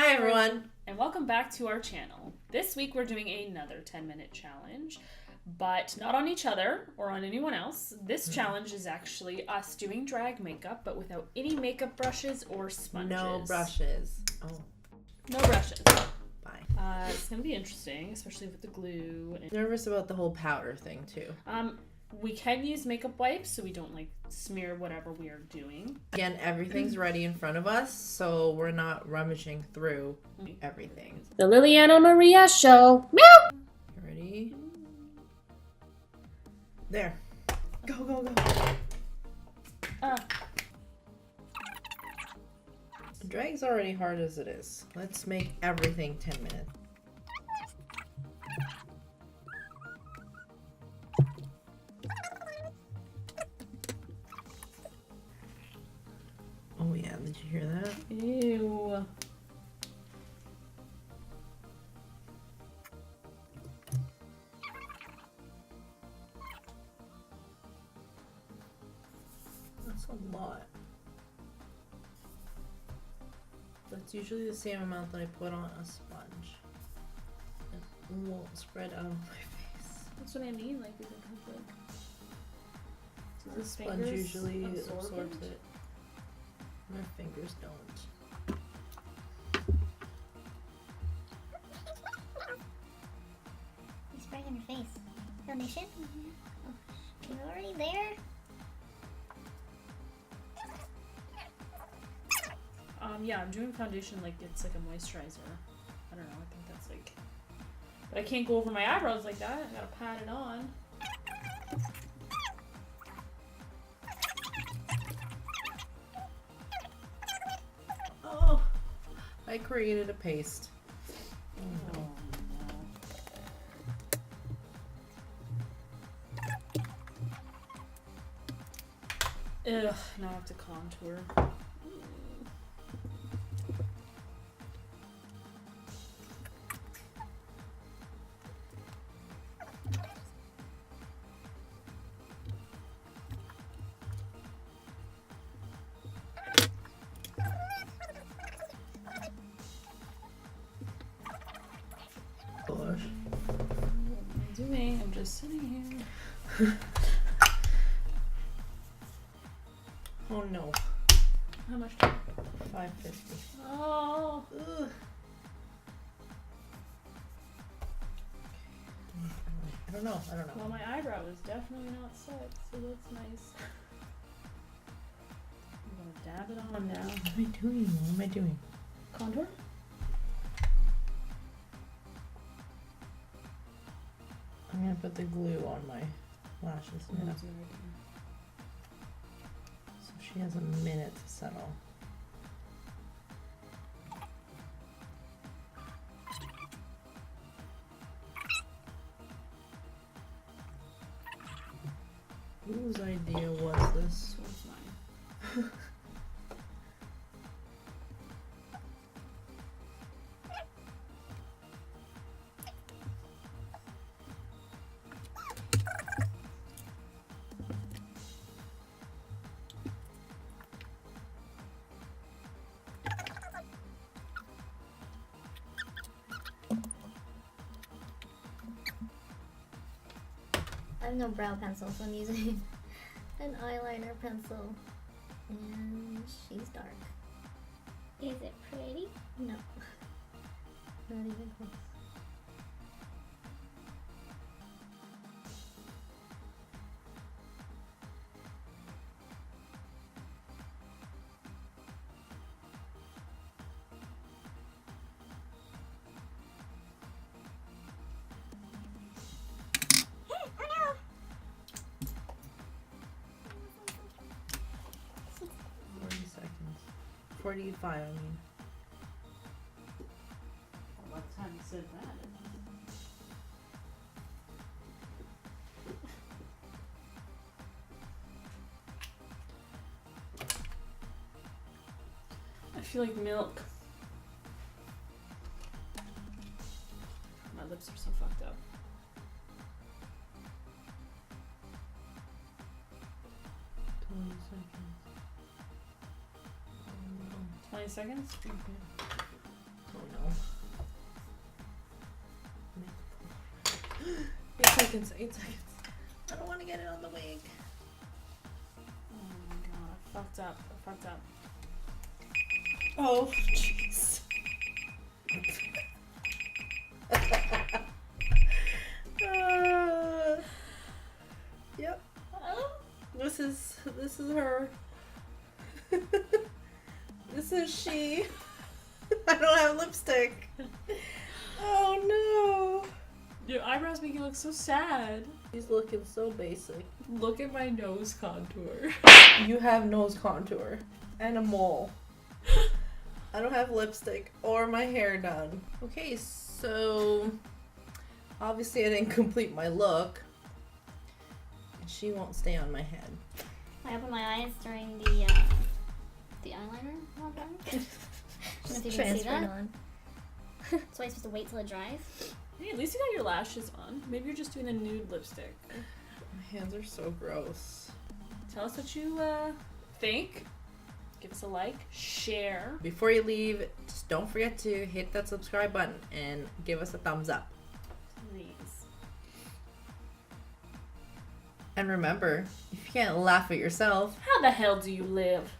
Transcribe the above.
Hi everyone, and welcome back to our channel. This week we're doing another 10-minute challenge, but not on each other or on anyone else. This challenge is actually us doing drag makeup, but without any makeup brushes or sponges. No brushes. Oh. No brushes. Bye. It's going to be interesting, especially with the glue. Nervous about the whole powder thing too. We can use makeup wipes so we don't smear whatever we are doing. Again, everything's ready in front of us, so we're not rummaging through everything. The Liliana and Maria Show. Meow! You ready? There. Go, go, go. Drag's already hard as it is. Let's make everything 10 minutes. Oh yeah, did you hear that? Ew. That's a lot. That's usually the same amount that I put on a sponge. It won't spread out on my face. That's what I mean. The sponge usually absorbs it. My fingers don't. You spraying in your face. Foundation? Mm-hmm. Oh, you're already there? Yeah, I'm doing foundation it's like a moisturizer. I don't know, I think that's but I can't go over my eyebrows like that. I gotta pat it on. Oh, I created a paste. Oh, no. Ugh, now I have to contour. Gosh. What am I doing? I'm just sitting here. Oh no. How much? $5.50. Oh. Ugh. I don't know. Well, my eyebrow is definitely not set, so that's nice. I'm gonna dab it on now. What am I doing? Contour? I'm gonna put the glue on my lashes now. That's a good idea. So she has a minute to settle. Whose idea was this? This one's mine. I have no brow pencil, so I'm using an eyeliner pencil. And she's dark. Is it pretty? No. Not even close. Oh no! 40 seconds. 45, I mean. What time you said that? I feel like milk. My lips are so fucked up. 20 seconds. 20 seconds? Okay. seconds. 8 seconds. I don't want to get it on the wig. Oh my god, I fucked up. Oh, jeez. Yep. This is her. This is she. I don't have lipstick. Oh no. Your eyebrows make you look so sad. She's looking so basic. Look at my nose contour. You have nose contour and a mole. I don't have lipstick or my hair done. Okay, so obviously I didn't complete my look. And she won't stay on my head. I opened my eyes during the eyeliner not done. I don't know if you can see that. On. So I'm supposed to wait till it dries. Hey, at least you got your lashes on. Maybe you're just doing a nude lipstick. My hands are so gross. Tell us what you think. Give us a like, share. Before you leave, just don't forget to hit that subscribe button and give us a thumbs up. Please. And remember, if you can't laugh at yourself, How the hell do you live?